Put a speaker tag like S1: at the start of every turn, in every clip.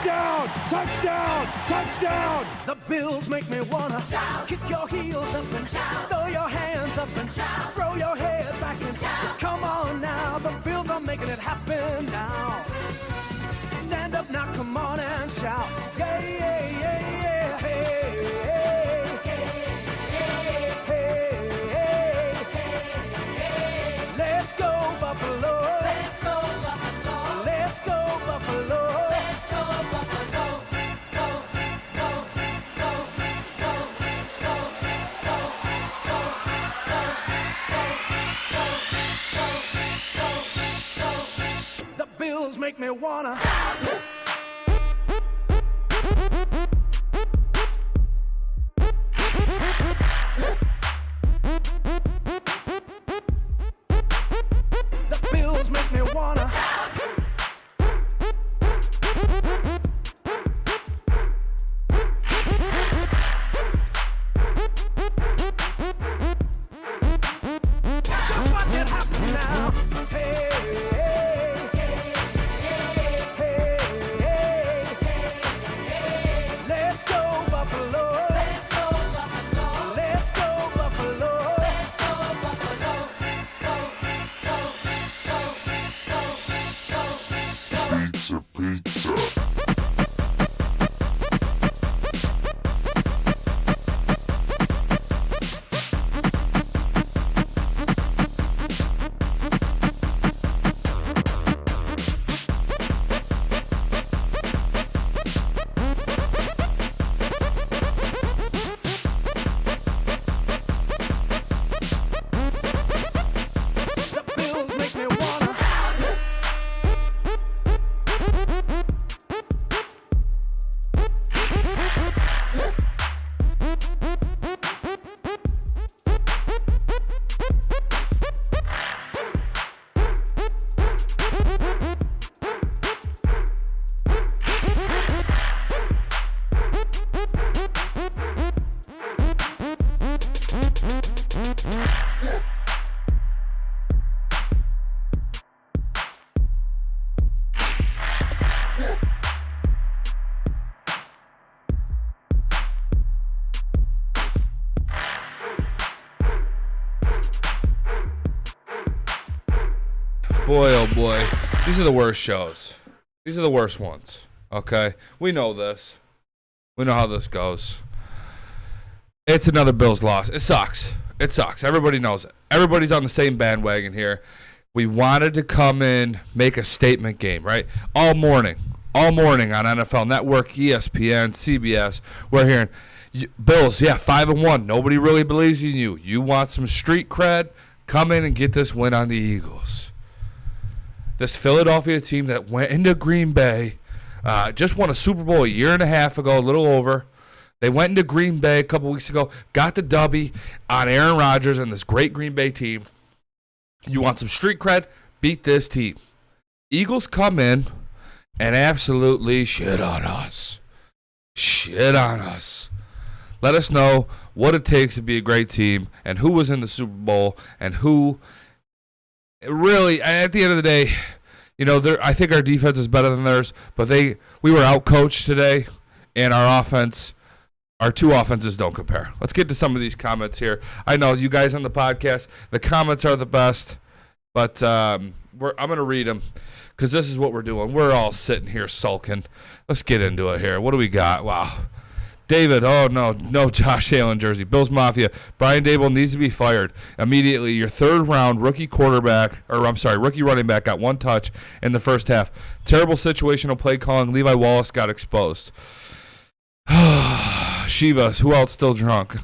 S1: Touchdown! Touchdown! Touchdown!
S2: The Bills make me wanna shout. Kick your heels up and shout. Throw your hands up and shout. Throw your head back and shout. Come on now, the Bills are making it happen now. Stand up now, come on and shout. Yeah, yeah, yeah, yeah. Hey, hey, hey, hey, hey. Let's go Buffalo. Let's go Buffalo. Let's go Buffalo. Let's go Buffalo. Go, go, go, go, go, go, go, go, go, go, go, go. The Bills make me wanna. The Bills make me wanna. Just watch it happen now. Hey, hey, hey, hey. Let's go Buffalo. Let's go Buffalo. Let's go Buffalo. Let's go Buffalo. Go, go, go, go, go, go.
S3: Pizza, pizza.
S2: The Bills make me wanna.
S4: Boy, oh boy. These are the worst shows. These are the worst ones. Okay? We know this. We know how this goes. It's another Bills loss. It sucks. It sucks. Everybody knows it. Everybody's on the same bandwagon here. We wanted to come in, make a statement game, right? All morning on NFL Network, ESPN, CBS, we're hearing, Bills, yeah, 5-1. Nobody really believes in you. You want some street cred? Come in and get this win on the Eagles. This Philadelphia team that went into Green Bay, just won a Super Bowl a year and a half ago, a little over. They went into Green Bay a couple weeks ago, got the W on Aaron Rodgers and this great Green Bay team. You want some street cred? Beat this team. Eagles come in and absolutely shit on us. Shit on us. Let us know what it takes to be a great team and who was in the Super Bowl and who really, at the end of the day, you know, I think our defense is better than theirs, but we were outcoached today, and our offense, our two offenses don't compare. Let's get to some of these comments here. I know you guys on the podcast, the comments are the best, but I'm going to read them because this is what we're doing. We're all sitting here sulking. Let's get into it here. What do we got? Wow. David, oh no Josh Allen jersey. Bills Mafia, Brian Daboll needs to be fired immediately. Your third round rookie running back got one touch in the first half. Terrible situational play calling. Levi Wallace got exposed. Shivas, who else still drunk?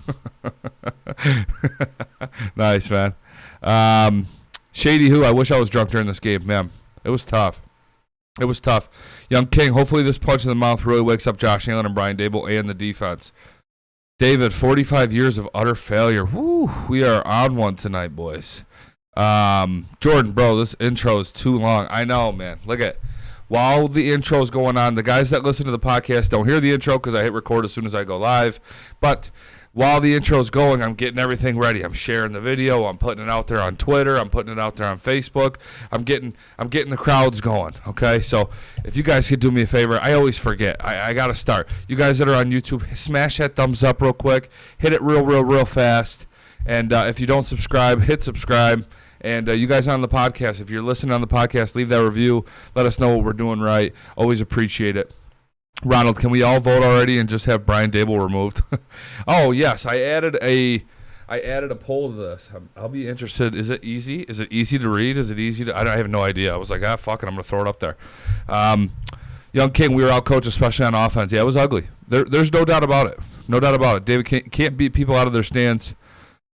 S4: Nice, man. Shady who, I wish I was drunk during this game, man. It was tough. It was tough. Young King, hopefully this punch in the mouth really wakes up Josh Allen and Brian Daboll and the defense. David, 45 years of utter failure. Woo, we are on one tonight, boys. Jordan, bro, this intro is too long. I know, man. Look at while the intro is going on, the guys that listen to the podcast don't hear the intro because I hit record as soon as I go live. But while the intro's going, I'm getting everything ready. I'm sharing the video. I'm putting it out there on Twitter. I'm putting it out there on Facebook. I'm getting the crowds going, okay? So if you guys could do me a favor, I always forget. I got to start. You guys that are on YouTube, smash that thumbs up real quick. Hit it real fast. And if you don't subscribe, hit subscribe. And you guys on the podcast, if you're listening on the podcast, leave that review. Let us know what we're doing right. Always appreciate it. Ronald, can we all vote already and just have Brian Dable removed? Oh, yes. I added a poll to this. I'll be interested. Is it easy? Is it easy to read? Is it easy to... I have no idea. I was like, fuck it. I'm going to throw it up there. Young King, we were out-coached, especially on offense. Yeah, it was ugly. There's no doubt about it. No doubt about it. David can't beat people out of their stands.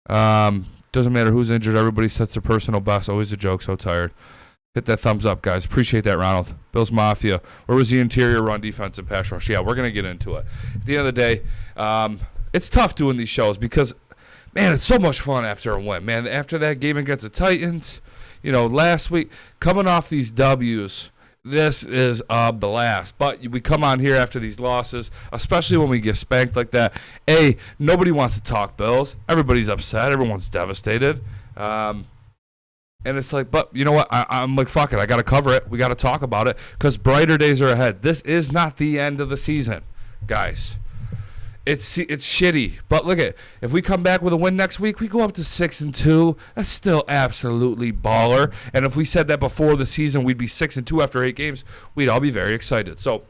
S4: Doesn't matter who's injured. Everybody sets their personal best. Always a joke. So tired. Hit that thumbs up, guys. Appreciate that, Ronald. Bills Mafia. Where was the interior run defense and pass rush? Yeah, we're going to get into it. At the end of the day, it's tough doing these shows because, man, it's so much fun after a win. Man, after that game against the Titans, last week, coming off these W's, this is a blast. But we come on here after these losses, especially when we get spanked like that. Nobody wants to talk Bills. Everybody's upset. Everyone's devastated. And it's like, but you know what? I'm like, fuck it. I got to cover it. We got to talk about it because brighter days are ahead. This is not the end of the season, guys. It's shitty. But look at, if we come back with a win next week, we go up to 6-2. That's still absolutely baller. And if we said that before the season, we'd be 6-2 after 8 games, we'd all be very excited. So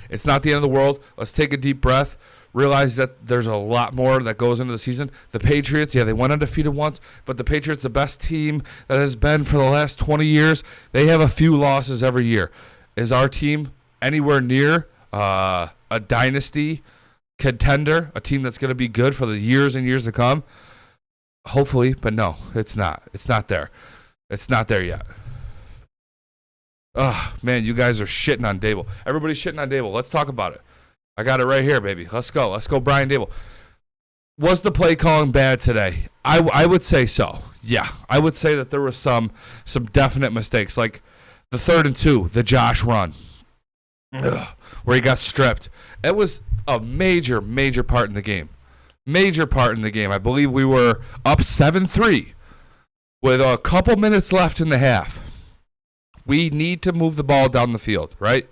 S4: it's not the end of the world. Let's take a deep breath. Realize that there's a lot more that goes into the season. The Patriots, yeah, they went undefeated once, but the Patriots, the best team that has been for the last 20 years, they have a few losses every year. Is our team anywhere near a dynasty contender, a team that's going to be good for the years and years to come? Hopefully, but no, it's not. It's not there. It's not there yet. Oh, man, you guys are shitting on Dable. Everybody's shitting on Dable. Let's talk about it. I got it right here, baby. Let's go. Let's go, Brian Dable. Was the play calling bad today? I would say so. Yeah, I would say that there was some definite mistakes, like the 3rd and 2, the Josh run, where he got stripped. It was a major part in the game. Major part in the game. I believe we were up 7-3 with a couple minutes left in the half. We need to move the ball down the field, right?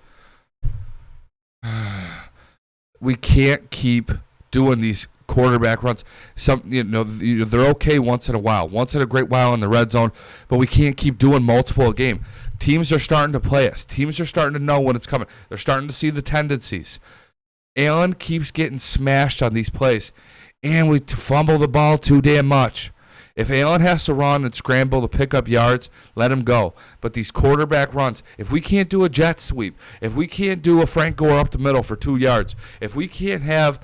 S4: We can't keep doing these quarterback runs. They're okay once in a while, once in a great while in the red zone, but we can't keep doing multiple a game. Teams are starting to play us. Teams are starting to know when it's coming. They're starting to see the tendencies. Allen keeps getting smashed on these plays, and we fumble the ball too damn much. If Allen has to run and scramble to pick up yards, let him go. But these quarterback runs, if we can't do a jet sweep, if we can't do a Frank Gore up the middle for 2 yards, if we can't have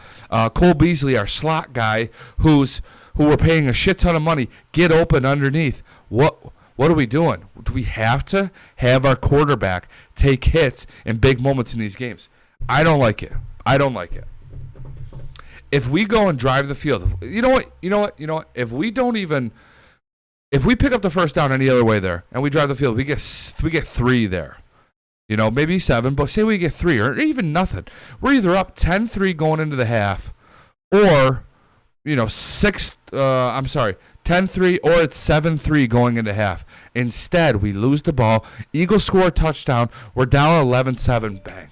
S4: Cole Beasley, our slot guy, who we're paying a shit ton of money, get open underneath, what are we doing? Do we have to have our quarterback take hits in big moments in these games? I don't like it. I don't like it. If we go and drive the field, you know what? If we pick up the first down any other way there and we drive the field, we get 3 there. Maybe 7, but say we get 3 or even nothing. We're either up 10-3 going into the half or 10-3 or it's 7-3 going into half. Instead, we lose the ball. Eagles score a touchdown. We're down 11-7. Bang.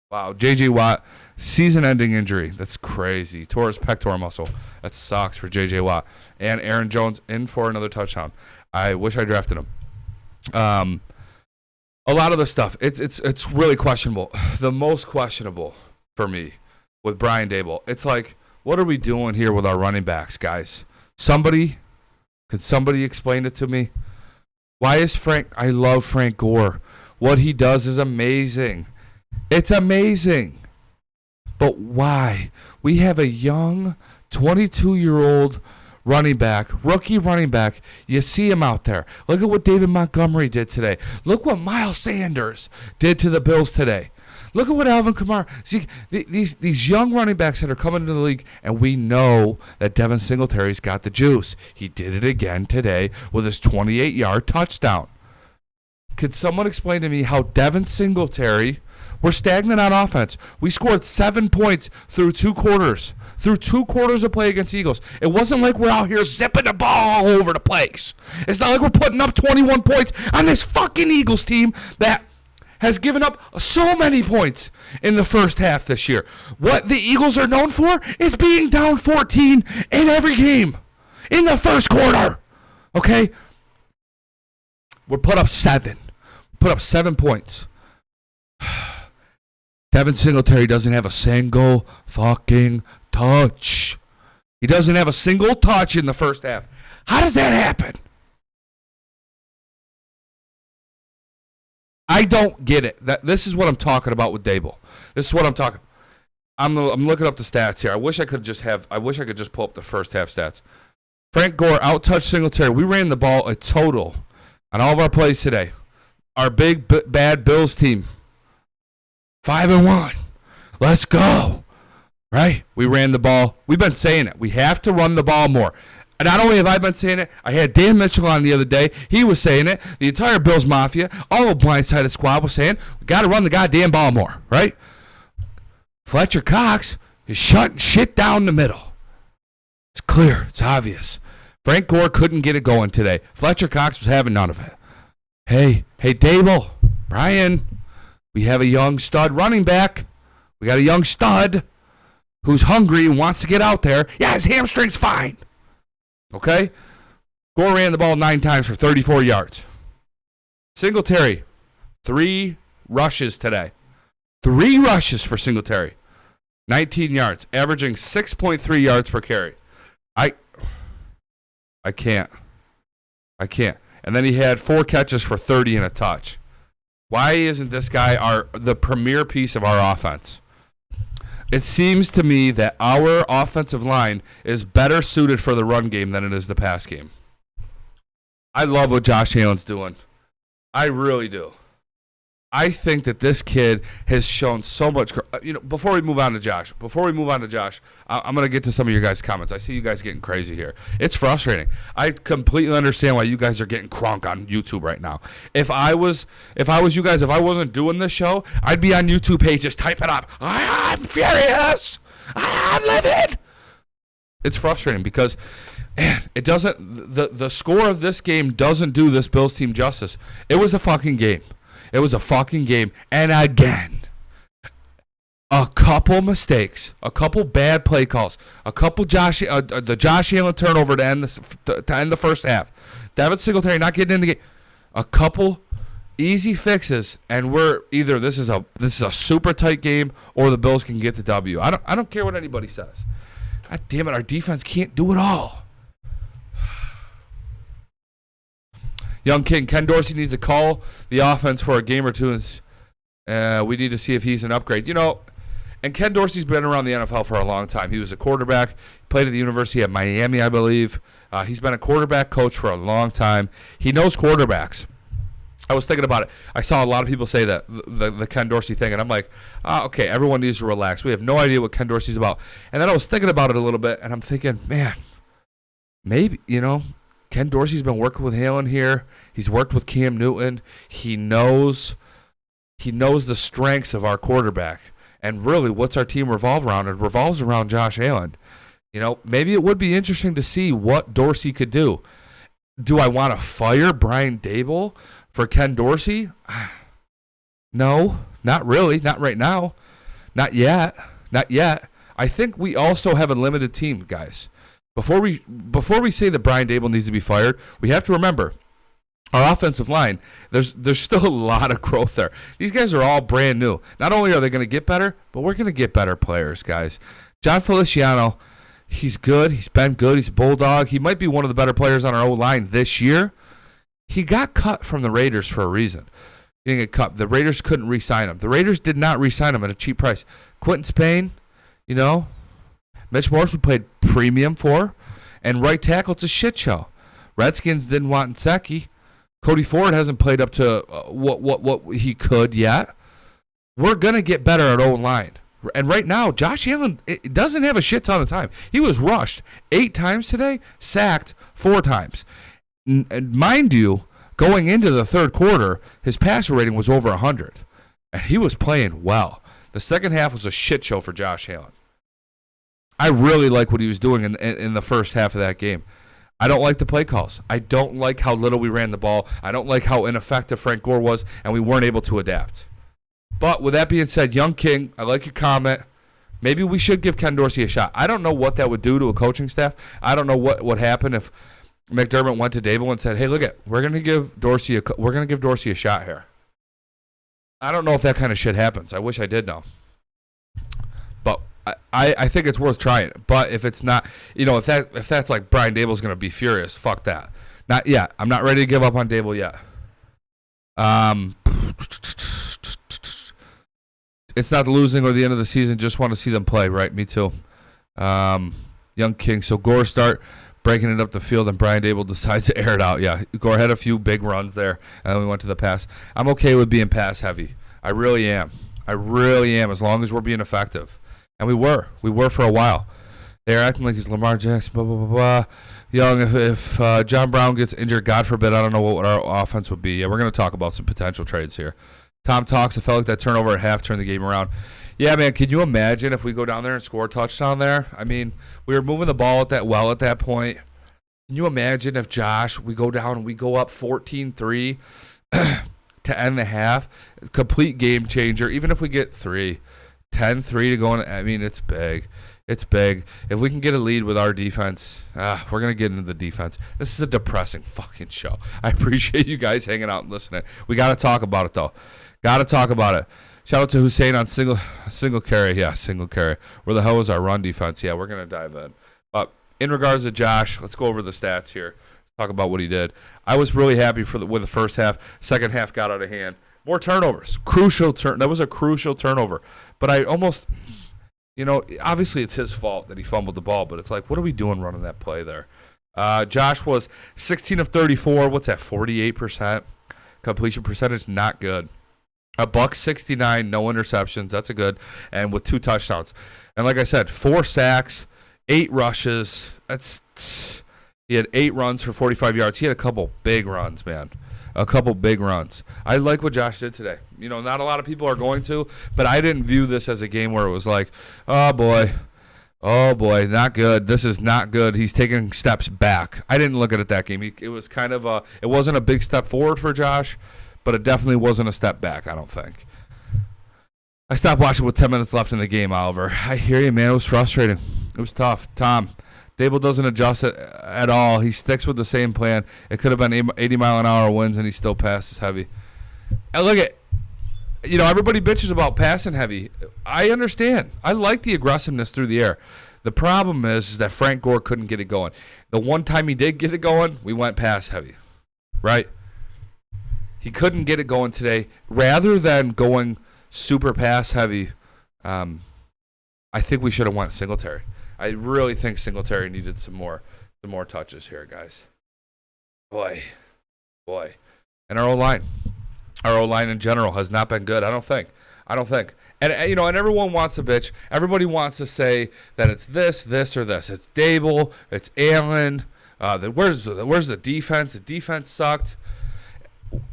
S4: Wow, J.J. Watt, season-ending injury. That's crazy. Tore his pectoral muscle. That sucks for J.J. Watt. And Aaron Jones in for another touchdown. I wish I drafted him. A lot of the stuff, it's really questionable. The most questionable for me with Brian Dable, it's like, what are we doing here with our running backs, guys? Could somebody explain it to me? Why is I love Frank Gore. What he does is amazing. It's amazing. But why? We have a young 22-year-old rookie running back. You see him out there. Look at what David Montgomery did today. Look what Miles Sanders did to the Bills today. Look at what Alvin Kamara. See, these young running backs that are coming into the league, and we know that Devin Singletary's got the juice. He did it again today with his 28-yard touchdown. Could someone explain to me how Devin Singletary, we're stagnant on offense. We scored 7 points through 2 quarters. Through 2 quarters of play against Eagles. It wasn't like we're out here zipping the ball all over the place. It's not like we're putting up 21 points on this fucking Eagles team that has given up so many points in the first half this year. What the Eagles are known for is being down 14 in every game in the first quarter. Okay? We put up 7. Put up 7 points. Devin Singletary doesn't have a single fucking touch. He doesn't have a single touch in the first half. How does that happen? I don't get it. This is what I'm talking about with Dable. This is what I'm talking. I'm looking up the stats here. I wish I could just pull up the first half stats. Frank Gore out-touched Singletary. We ran the ball a total on all of our plays today. Our big bad Bills team. 5-1. Let's go. Right? We ran the ball. We've been saying it. We have to run the ball more. And not only have I been saying it, I had Dan Mitchell on the other day. He was saying it. The entire Bills Mafia, all the Blindsided squad was saying, we got to run the goddamn ball more, right? Fletcher Cox is shutting shit down the middle. It's clear. It's obvious. Frank Gore couldn't get it going today. Fletcher Cox was having none of it. Hey, Dable, Brian, we have a young stud running back. We got a young stud who's hungry and wants to get out there. Yeah, his hamstring's fine. Okay? Gore ran the ball 9 times for 34 yards. Singletary, 3 rushes today. 3 rushes for Singletary. 19 yards, averaging 6.3 yards per carry. I can't. And then he had 4 catches for 30 and a touch. Why isn't this guy the premier piece of our offense? It seems to me that our offensive line is better suited for the run game than it is the pass game. I love what Josh Allen's doing. I really do. I think that this kid has shown so much. Before we move on to Josh, I'm going to get to some of your guys' comments. I see you guys getting crazy here. It's frustrating. I completely understand why you guys are getting crunk on YouTube right now. If I was you guys, if I wasn't doing this show, I'd be on YouTube page just typing up, I'm furious. I'm livid. It's frustrating because, man, it doesn't. The score of this game doesn't do this Bills team justice. It was a fucking game. It was a fucking game. And again, a couple mistakes, a couple bad play calls, a couple the Josh Allen turnover to end the first half. Devin Singletary not getting in the game. A couple easy fixes, and we're either this is a super tight game or the Bills can get the W. I don't care what anybody says. God damn it, our defense can't do it all. Young King, Ken Dorsey needs to call the offense for a game or two. We need to see if he's an upgrade. And Ken Dorsey's been around the NFL for a long time. He was a quarterback, played at the University of Miami, I believe. He's been a quarterback coach for a long time. He knows quarterbacks. I was thinking about it. I saw a lot of people say that, the Ken Dorsey thing, and I'm like, okay, everyone needs to relax. We have no idea what Ken Dorsey's about. And then I was thinking about it a little bit, and I'm thinking, man, maybe, Ken Dorsey's been working with Halen here. He's worked with Cam Newton. He knows the strengths of our quarterback. And really, what's our team revolve around? It revolves around Josh Allen. Maybe it would be interesting to see what Dorsey could do. Do I want to fire Brian Dable for Ken Dorsey? No, not really. Not right now. Not yet. I think we also have a limited team, guys. Before we say that Brian Dable needs to be fired, we have to remember our offensive line. There's still a lot of growth there. These guys are all brand new. Not only are they going to get better, but we're going to get better players, guys. John Feliciano, he's good. He's been good. He's a bulldog. He might be one of the better players on our O-line this year. He got cut from the Raiders for a reason. He didn't get cut. The Raiders couldn't re-sign him. The Raiders did not re-sign him at a cheap price. Quentin Spain, Mitch Morse we played premium for, and right tackle, it's a shit show. Redskins didn't want Nsekhe. Cody Ford hasn't played up to what he could yet. We're gonna get better at O-line, and right now Josh Allen doesn't have a shit ton of time. He was rushed 8 times today, sacked 4 times. Mind you, Going into the third quarter, his passer rating was over 100, and he was playing well. The second half was a shit show for Josh Allen. I really like what he was doing in the first half of that game. I don't like the play calls. I don't like how little we ran the ball. I don't like how ineffective Frank Gore was, and we weren't able to adapt. But with that being said, Young King, I like your comment. Maybe we should give Ken Dorsey a shot. I don't know what that would do to a coaching staff. I don't know what would happen if McDermott went to Dable and said, "Hey, look we're going to give Dorsey a shot here." I don't know if that kind of shit happens. I wish I did know. But I think it's worth trying. But if it's not, if that's like Brian Dable's going to be furious, fuck that. Not yet. I'm not ready to give up on Dable yet. It's not the losing or the end of the season. Just want to see them play, right? Me too. Young King. So Gore start breaking it up the field, and Brian Dable decides to air it out. Yeah, Gore had a few big runs there, and then we went to the pass. I'm okay with being pass heavy. I really am. As long as we're being effective. And we were for a while. They're acting like he's Lamar Jackson, blah, blah, blah, blah. Young, if John Brown gets injured, God forbid, I don't know what our offense would be. Yeah, we're going to talk about some potential trades here. Tom talks, I felt like that turnover at half turned the game around. Yeah, man, can you imagine if we go down there and score a touchdown there? I mean, we were moving the ball at that point. Can you imagine if we go down and we go up 14-3 to end the half? Complete game changer, even if we get 3. 10-3 to go in. I mean, it's big. It's big. If we can get a lead with our defense, we're going to get into the defense. This is a depressing fucking show. I appreciate you guys hanging out and listening. We got to talk about it, though. Got to talk about it. Shout out to Hussein on single carry. Yeah, single carry. Where the hell is our run defense? Yeah, we're going to dive in. But in regards to Josh, let's go over the stats here. Talk about what he did. I was really happy with the first half. Second half got out of hand. More turnovers. That was a crucial turnover. But I almost, obviously it's his fault that he fumbled the ball, but it's like, what are we doing running that play there? Josh was 16 of 34. What's that, 48%? Completion percentage, not good. $169, no interceptions. That's a good. And with 2 touchdowns. And like I said, 4 sacks, 8 rushes. He had 8 runs for 45 yards. He had a couple big runs, man. I like what Josh did today. Not a lot of people are going to, but I didn't view this as a game where it was like, oh boy, not good. This is not good. He's taking steps back. I didn't look at it that game. It was kind of it wasn't a big step forward for Josh, but it definitely wasn't a step back, I don't think. I stopped watching with 10 minutes left in the game, Oliver. I hear you, man. It was frustrating. It was tough. Tom, Dable doesn't adjust it at all. He sticks with the same plan. It could have been 80-mile-an-hour winds, and he still passes heavy. And look at, everybody bitches about passing heavy. I understand. I like the aggressiveness through the air. The problem is that Frank Gore couldn't get it going. The one time he did get it going, we went pass heavy, right? He couldn't get it going today. Rather than going super pass heavy, I think we should have went Singletary. I really think Singletary needed some more touches here, guys. Boy. And our O-line in general has not been good, I don't think. And and everyone wants to bitch. Everybody wants to say that it's this or this. It's Dable, it's Allen. Where's the defense? The defense sucked.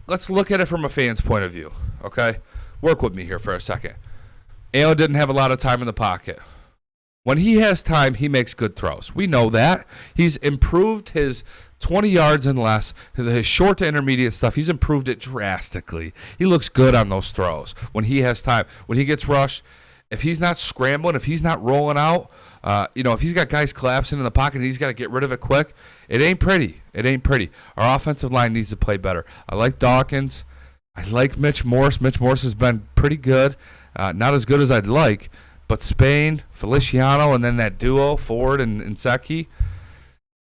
S4: Let's look at it from a fan's point of view, okay? Work with me here for a second. Allen didn't have a lot of time in the pocket. When he has time, he makes good throws. We know that. He's improved his 20 yards and less, his short to intermediate stuff. He's improved it drastically. He looks good on those throws when he has time. When he gets rushed, if he's not scrambling, if he's not rolling out, if he's got guys collapsing in the pocket and he's got to get rid of it quick, it ain't pretty. Our offensive line needs to play better. I like Dawkins. I like Mitch Morse. Mitch Morse has been pretty good. Not as good as I'd like. But Spain, Feliciano, and then that duo, Ford and Seki,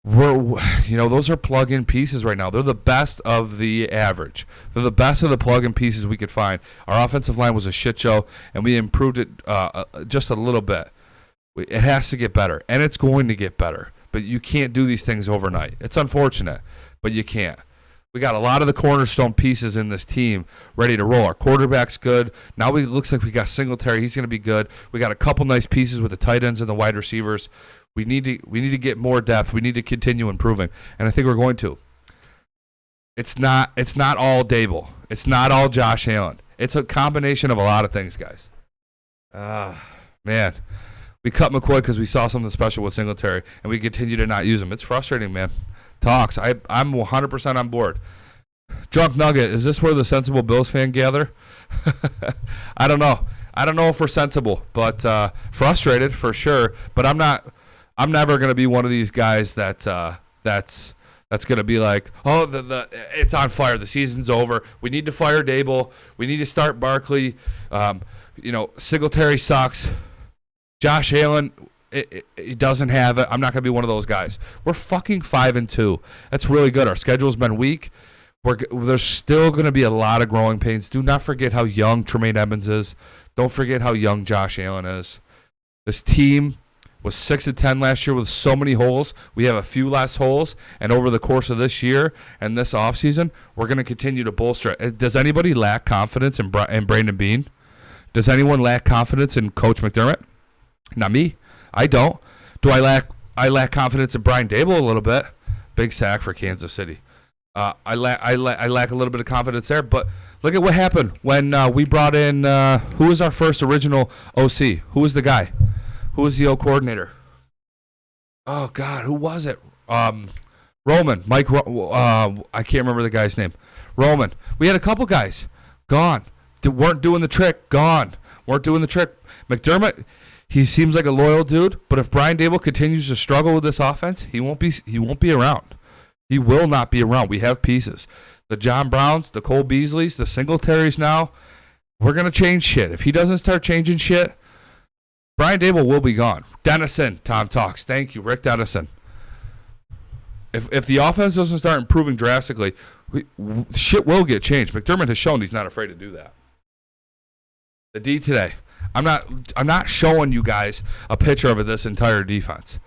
S4: those are plug-in pieces right now. They're the best of the average. They're the best of the plug-in pieces we could find. Our offensive line was a shit show, and we improved it just a little bit. It has to get better, and it's going to get better. But you can't do these things overnight. It's unfortunate, but you can't. We got a lot of the cornerstone pieces in this team ready to roll. Our quarterback's good. Now it looks like we got Singletary. He's going to be good. We got a couple nice pieces with the tight ends and the wide receivers. We need to get more depth. We need to continue improving, and I think we're going to. It's not all Dable. It's not all Josh Allen. It's a combination of a lot of things, guys. Man. We cut McCoy because we saw something special with Singletary, and we continue to not use him. It's frustrating, man. Talks. I'm 100% on board. Drunk Nugget, is this where the sensible Bills fan gather? I don't know. I don't know if we're sensible, but frustrated for sure. But I'm never going to be one of these guys that's going to be like, oh, it's on fire. The season's over. We need to fire Dable. We need to start Barkley. Singletary sucks. Josh Allen, he doesn't have it. I'm not going to be one of those guys. We're fucking 5-2. That's really good. Our schedule's been weak. There's still going to be a lot of growing pains. Do not forget how young Tremaine Edmonds is. Don't forget how young Josh Allen is. This team was 6-10 last year with so many holes. We have a few less holes, and over the course of this year and this offseason, we're going to continue to bolster it. Does anybody lack confidence in Brandon Beane? Does anyone lack confidence in Coach McDermott? Not me. I don't. Do I lack confidence in Brian Dable a little bit? Big sack for Kansas City. I lack a little bit of confidence there. But look at what happened when we brought in who was our first original OC? Who was the guy? Who was the O coordinator? Oh God, who was it? Roman. Mike. I can't remember the guy's name. Roman. We had a couple guys gone. Weren't doing the trick. Gone. Weren't doing the trick. McDermott. He seems like a loyal dude, but if Brian Dable continues to struggle with this offense, he won't be around. He will not be around. We have pieces. The John Browns, the Cole Beasleys, the Singletaries now. We're going to change shit. If he doesn't start changing shit, Brian Dable will be gone. Dennison, Tom talks. Thank you, Rick Dennison. If the offense doesn't start improving drastically, shit will get changed. McDermott has shown he's not afraid to do that. The D today. I'm not showing you guys a picture of this entire defense.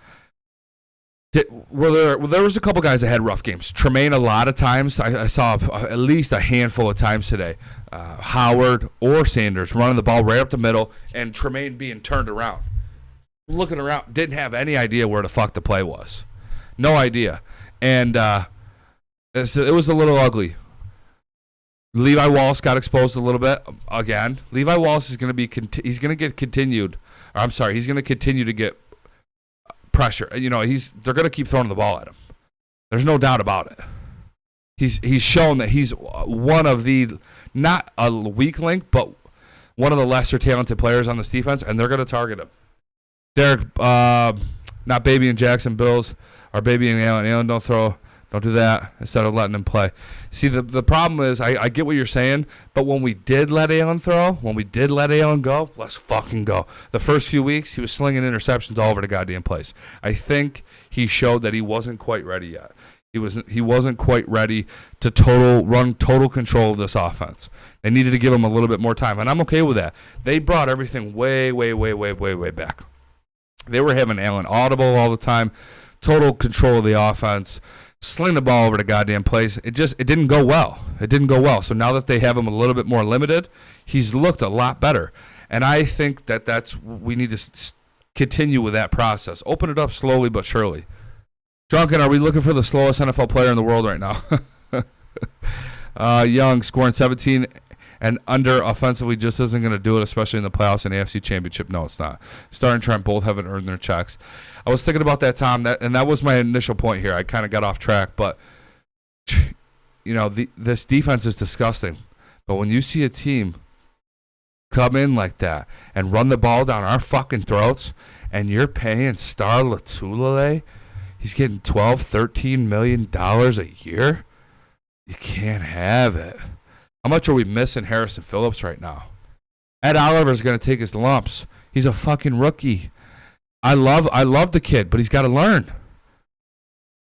S4: There was a couple guys that had rough games. Tremaine a lot of times. I saw at least a handful of times today. Howard or Sanders running the ball right up the middle, and Tremaine being turned around. Looking around, didn't have any idea where the fuck the play was. No idea. And it was a little ugly. Levi Wallace got exposed a little bit again. Levi Wallace is going to be he's going to continue to get pressure. They're going to keep throwing the ball at him. There's no doubt about it. He's shown that he's one of the, not a weak link, but one of the lesser talented players on this defense, and they're going to target him. Derek, not Baby and Jackson Bills, or Baby and Allen. Allen, don't do that instead of letting him play. See, the problem is, I get what you're saying, but when we did let Allen go, let's fucking go. The first few weeks, he was slinging interceptions all over the goddamn place. I think he showed that he wasn't quite ready yet. He wasn't quite ready to run total control of this offense. They needed to give him a little bit more time, and I'm okay with that. They brought everything way, way, way, way, way, way back. They were having Allen audible all the time, total control of the offense. Sling the ball over the goddamn place. It didn't go well. So now that they have him a little bit more limited, he's looked a lot better. And I think we need to continue with that process. Open it up slowly but surely. Drunken, are we looking for the slowest NFL player in the world right now? Young, scoring 17 and under offensively just isn't going to do it, especially in the playoffs and AFC Championship. No, it's not. Star and Trent both haven't earned their checks. I was thinking about that, Tom, and that was my initial point here. I kind of got off track, but this defense is disgusting. But when you see a team come in like that and run the ball down our fucking throats, and you're paying Star Lotulelei, he's getting $12, $13 million a year, you can't have it. How much are we missing Harrison Phillips right now? Ed Oliver's going to take his lumps. He's a fucking rookie. I love the kid, but he's got to learn.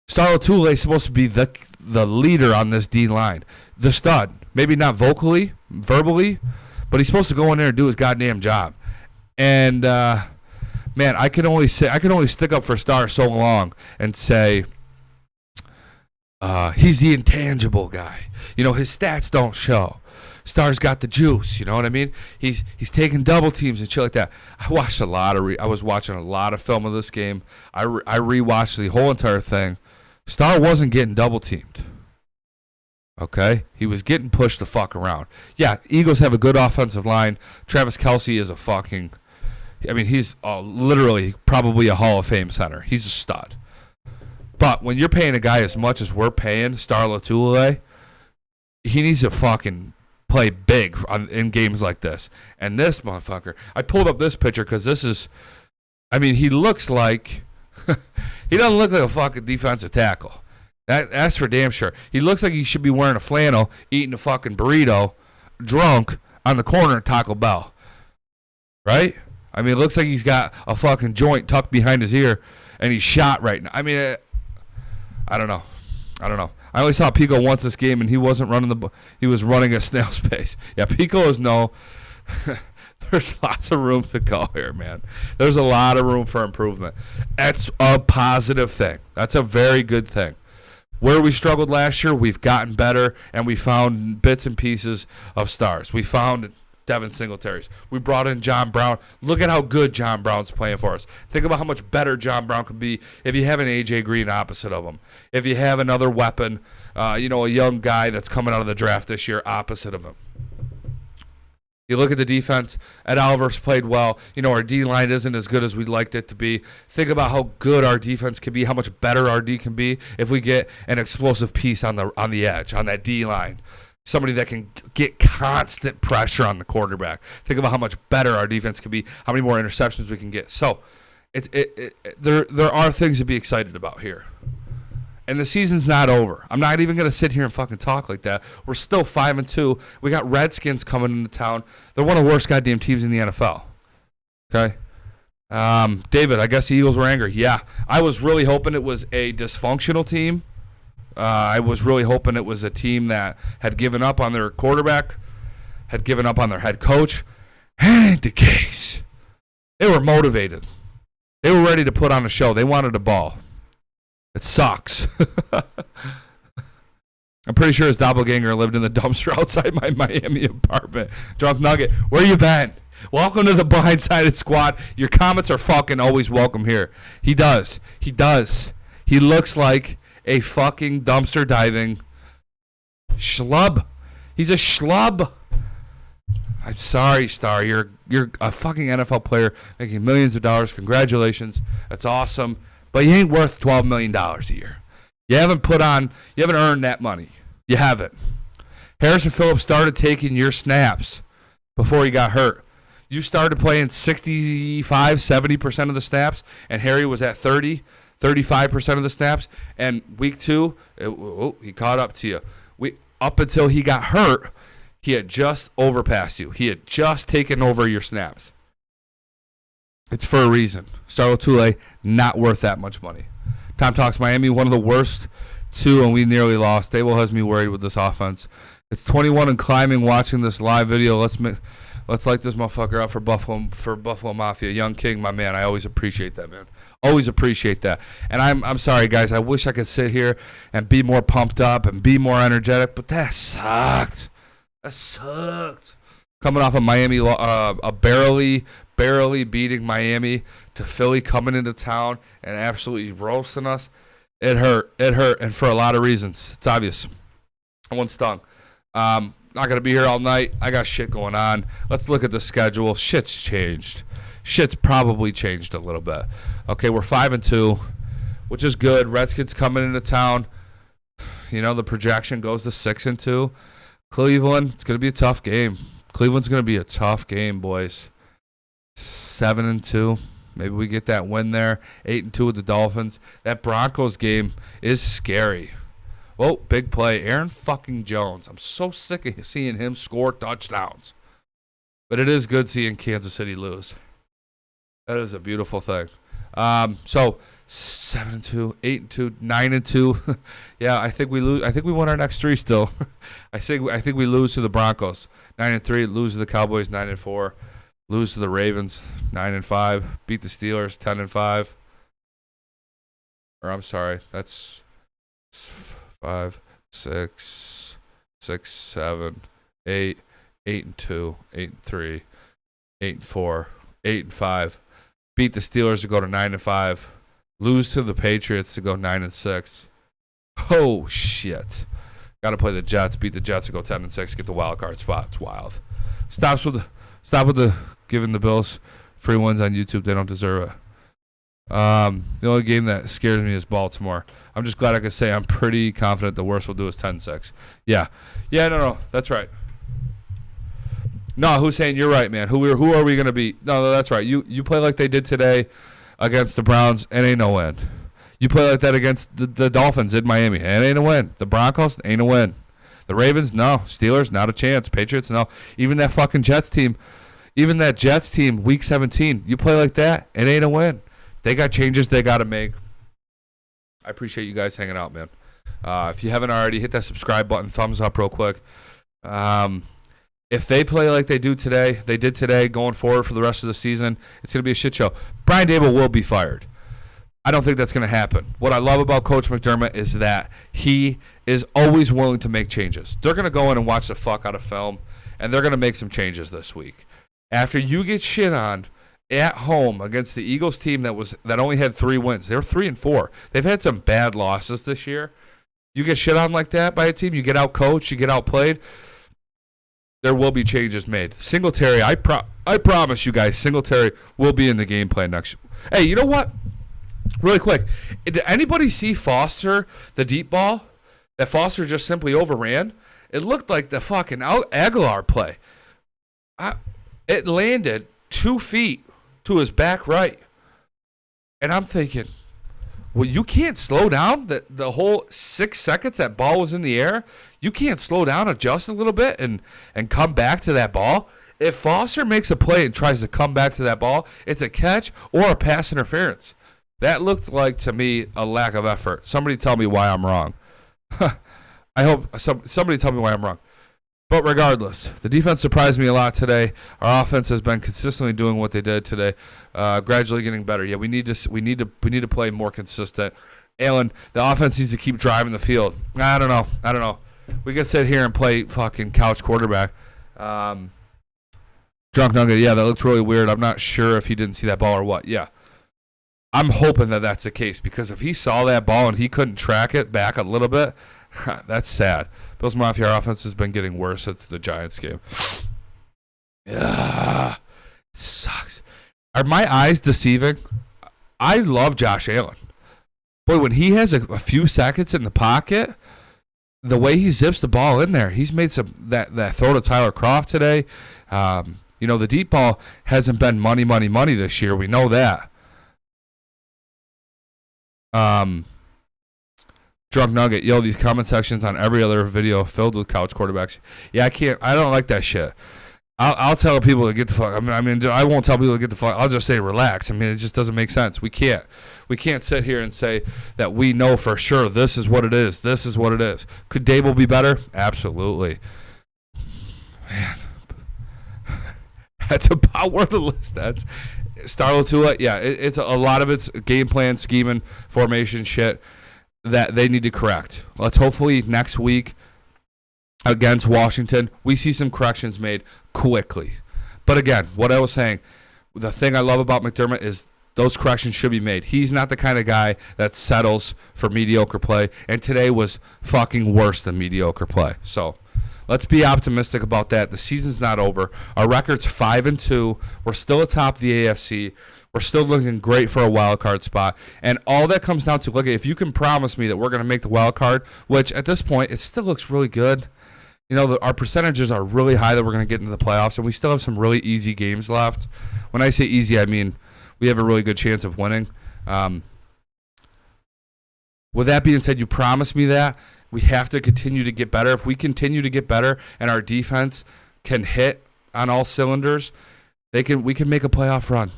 S4: Star Lotulelei is supposed to be the leader on this D line, the stud. Maybe not verbally, but he's supposed to go in there and do his goddamn job. And man, I can only stick up for Star so long and say he's the intangible guy. His stats don't show. Star's got the juice, you know what I mean? He's taking double teams and shit like that. I was watching a lot of film of this game. I rewatched the whole entire thing. Star wasn't getting double teamed. Okay? He was getting pushed the fuck around. Yeah, Eagles have a good offensive line. Travis Kelce is a fucking... I mean, he's literally probably a Hall of Fame center. He's a stud. But when you're paying a guy as much as we're paying Star Lotulelei, he needs to fucking play big in games like this. And this motherfucker... I pulled up this picture because this is... I mean, he looks like... he doesn't look like a fucking defensive tackle. That's for damn sure. He looks like he should be wearing a flannel, eating a fucking burrito, drunk, on the corner at Taco Bell. Right? I mean, it looks like he's got a fucking joint tucked behind his ear, and he's shot right now. I mean, I don't know. I only saw Pico once this game, and he wasn't running he was running a snail's pace. Yeah, Pico is no... There's lots of room to go here, man. There's a lot of room for improvement. That's a positive thing. That's a very good thing. Where we struggled last year, we've gotten better, and we found bits and pieces of stars. We found Devin Singletary's. We brought in John Brown. Look at how good John Brown's playing for us. Think about how much better John Brown could be if you have an A.J. Green opposite of him. If you have another weapon, a young guy that's coming out of the draft this year opposite of him. You look at the defense. Ed Oliver's played well. Our D-line isn't as good as we'd liked it to be. Think about how good our defense can be, how much better our D can be if we get an explosive piece on the edge, on that D-line. Somebody that can get constant pressure on the quarterback. Think about how much better our defense can be, how many more interceptions we can get. So there are things to be excited about here. And the season's not over. I'm not even going to sit here and fucking talk like that. We're still 5-2. We got Redskins coming into town. They're one of the worst goddamn teams in the NFL. Okay? David, I guess the Eagles were angry. Yeah. I was really hoping it was a dysfunctional team. I was really hoping it was a team that had given up on their quarterback, had given up on their head coach. Ain't the case. They were motivated. They were ready to put on a show. They wanted a ball. It sucks. I'm pretty sure his doppelganger lived in the dumpster outside my Miami apartment. Drunk Nugget, where you been? Welcome to the Blindsided Squad. Your comments are fucking always welcome here. He does. He looks like a fucking dumpster diving schlub. He's a schlub. I'm sorry, Star. You're a fucking NFL player making millions of dollars. Congratulations. That's awesome. But you ain't worth $12 million a year. You haven't earned that money. You haven't. Harrison Phillips started taking your snaps before he got hurt. You started playing 65, 70% of the snaps, and Harry was at 30, 35% of the snaps. And week 2, he caught up to you. Up until he got hurt, he had just overpassed you. He had just taken over your snaps. It's for a reason. Star Lotulelei, not worth that much money. Tom Talks Miami, one of the worst 2, and we nearly lost. Dable has me worried with this offense. It's 21 and climbing watching this live video. Let's light this motherfucker up for Buffalo Mafia. Young King, my man. I always appreciate that, man. Always appreciate that. And I'm sorry, guys. I wish I could sit here and be more pumped up and be more energetic, but that sucked. That sucked. Coming off of Miami, a barely beating Miami to Philly coming into town and absolutely roasting us. It hurt, and for a lot of reasons. It's obvious. One stung. Not going to be here all night. I got shit going on. Let's look at the schedule. Shit's changed. Shit's probably changed a little bit. Okay, we're 5-2, which is good. Redskins coming into town. The projection goes to 6-2. Cleveland, it's going to be a tough game. Cleveland's going to be a tough game, boys. 7-2. Maybe we get that win there. 8-2 with the Dolphins. That Broncos game is scary. Oh, big play. Aaron fucking Jones. I'm so sick of seeing him score touchdowns. But it is good seeing Kansas City lose. That is a beautiful thing. So 7-2, 8-2, 9-2. Yeah, I think we lose. I think we won our next 3 still. I think we lose to the Broncos. 9-3, lose to the Cowboys. 9-4, lose to the Ravens. 9-5, beat the Steelers. 10-5. Or I'm sorry, that's 5, 6, 7, 8, 8-2, 8-3, 8-4, 8-5. Beat the Steelers to go to 9-5. Lose to the Patriots to go 9-6. Oh shit! Got to play the Jets, beat the Jets, and go 10-6, get the wild card spot. It's wild. Stop with the giving the Bills free wins on YouTube. They don't deserve it. The only game that scares me is Baltimore. I'm just glad I could say I'm pretty confident the worst we'll do is 10-6. Yeah, no, that's right. No, Hussein, you're right, man. Who are we gonna beat? No, that's right. You play like they did today against the Browns, and ain't no win. You play like that against the Dolphins in Miami, and ain't a win. The Broncos ain't a win. The Ravens, no. Steelers, not a chance. Patriots, no. Even that fucking Jets team, Week 17, you play like that, it ain't a win. They got changes they got to make. I appreciate you guys hanging out, man. If you haven't already, hit that subscribe button, thumbs up real quick. If they play like they did today, going forward for the rest of the season, it's going to be a shit show. Brian Daboll will be fired. I don't think that's going to happen. What I love about Coach McDermott is that he is always willing to make changes. They're going to go in and watch the fuck out of film, and they're going to make some changes this week. After you get shit on at home against the Eagles team that only had 3 wins, they were 3-4. They've had some bad losses this year. You get shit on like that by a team, you get out coached, you get outplayed. There will be changes made. Singletary, I promise you guys, Singletary will be in the game plan next. Hey, you know what? Really quick, did anybody see Foster, the deep ball that Foster just simply overran? It looked like the fucking Aguilar play. It landed 2 feet to his back right. And I'm thinking, well, you can't slow down the whole 6 seconds that ball was in the air. You can't slow down, adjust a little bit, and come back to that ball. If Foster makes a play and tries to come back to that ball, it's a catch or a pass interference. That looked like, to me, a lack of effort. Somebody tell me why I'm wrong. I hope somebody tell me why I'm wrong. But regardless, the defense surprised me a lot today. Our offense has been consistently doing what they did today, gradually getting better. Yeah, we need to play more consistent. Allen, the offense needs to keep driving the field. I don't know. We could sit here and play fucking couch quarterback. Drunk Nugget, yeah, that looked really weird. I'm not sure if he didn't see that ball or what. Yeah. I'm hoping that that's the case, because if he saw that ball and he couldn't track it back a little bit, that's sad. Bills Mafia offense has been getting worse since the Giants game. Yeah, it sucks. Are my eyes deceiving? I love Josh Allen. Boy, when he has a few seconds in the pocket, the way he zips the ball in there, he's made some that throw to Tyler Kroft today. The deep ball hasn't been money this year. We know that. Drunk Nugget, yo, these comment sections on every other video filled with couch quarterbacks. Yeah, I don't like that shit. I'll tell people to get the fuck. I won't tell people to get the fuck. I'll just say relax. It just doesn't make sense. We can't sit here and say that we know for sure this is what it is. This is what it is. Could Dable be better? Absolutely. Man, that's about where the list ends. Star Latula, yeah, it's a lot of it's game plan, scheming, formation shit that they need to correct. Let's hopefully next week against Washington, we see some corrections made quickly. But again, what I was saying, the thing I love about McDermott is those corrections should be made. He's not the kind of guy that settles for mediocre play, and today was fucking worse than mediocre play. So let's be optimistic about that. The season's not over. Our record's 5-2. We're still atop the AFC. We're still looking great for a wild card spot. And all that comes down to, look, if you can promise me that we're going to make the wild card, which at this point, it still looks really good. Our percentages are really high that we're going to get into the playoffs, and we still have some really easy games left. When I say easy, I mean we have a really good chance of winning. With that being said, you promise me that. We have to continue to get better. If we continue to get better and our defense can hit on all cylinders, we can make a playoff run.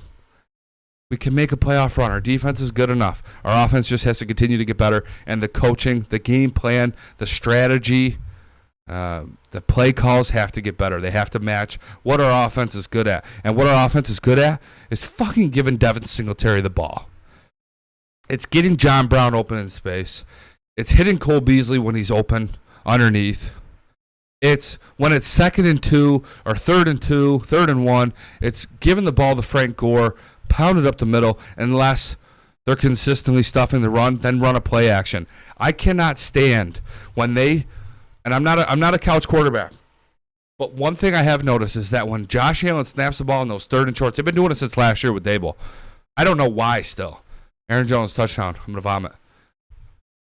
S4: We can make a playoff run. Our defense is good enough. Our offense just has to continue to get better. And the coaching, the game plan, the strategy, the play calls have to get better. They have to match what our offense is good at. And what our offense is good at is fucking giving Devin Singletary the ball. It's getting John Brown open in space. It's hitting Cole Beasley when he's open underneath. It's when it's 2nd and 2 or 3rd and 2, 3rd and 1. It's giving the ball to Frank Gore, pound it up the middle, unless they're consistently stuffing the run, then run a play action. I cannot stand when they And I'm not a couch quarterback. But one thing I have noticed is that when Josh Allen snaps the ball in those 3rd and shorts, they've been doing it since last year with Dable. I don't know why still. Aaron Jones touchdown. I'm going to vomit.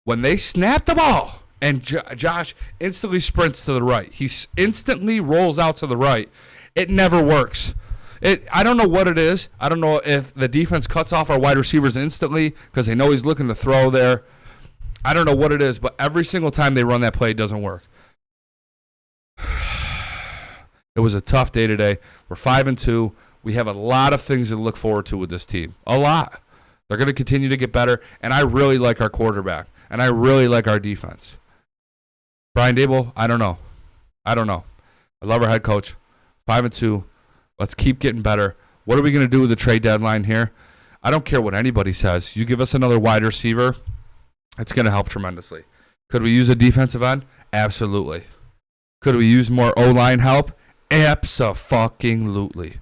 S4: When they snap the ball and Josh instantly sprints to the right, he instantly rolls out to the right, it never works. I don't know what it is. I don't know if the defense cuts off our wide receivers instantly because they know he's looking to throw there. I don't know what it is, but every single time they run that play, it doesn't work. It was a tough day today. We're 5-2. We have a lot of things to look forward to with this team. A lot. They're going to continue to get better, and I really like our quarterback, and I really like our defense. Brian Dable, I don't know. I love our head coach. 5-2. Let's keep getting better. What are we going to do with the trade deadline here? I don't care what anybody says. You give us another wide receiver, it's going to help tremendously. Could we use a defensive end? Absolutely. Could we use more O-line help? Abso-fucking-lutely.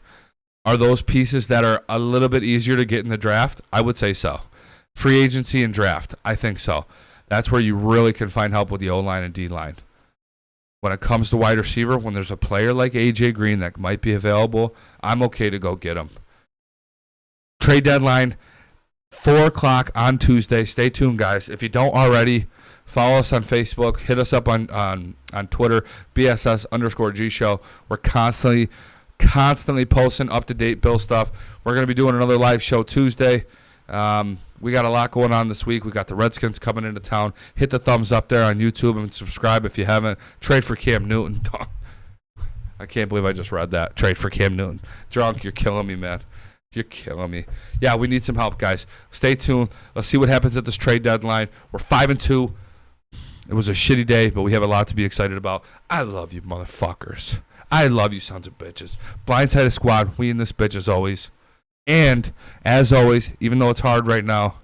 S4: Are those pieces that are a little bit easier to get in the draft? I would say so. Free agency and draft, I think so. That's where you really can find help with the O-line and D-line. When it comes to wide receiver, when there's a player like A.J. Green that might be available, I'm okay to go get him. Trade deadline, 4 o'clock on Tuesday. Stay tuned, guys. If you don't already, follow us on Facebook. Hit us up on Twitter, BSS_G Show. We're constantly posting up-to-date Bill stuff. We're going to be doing another live show Tuesday. We got a lot going on this week. We got the Redskins coming into town. Hit the thumbs up there on YouTube and subscribe if you haven't. Trade for Cam Newton. I can't believe I just read that. Trade for Cam Newton. Drunk, you're killing me, man. You're killing me. Yeah, we need some help, guys. Stay tuned. Let's see what happens at this trade deadline. We're 5-2. It was a shitty day, but we have a lot to be excited about. I love you, motherfuckers. I love you, sons of bitches. Blindsided squad. We in this bitch as always. And, as always, even though it's hard right now,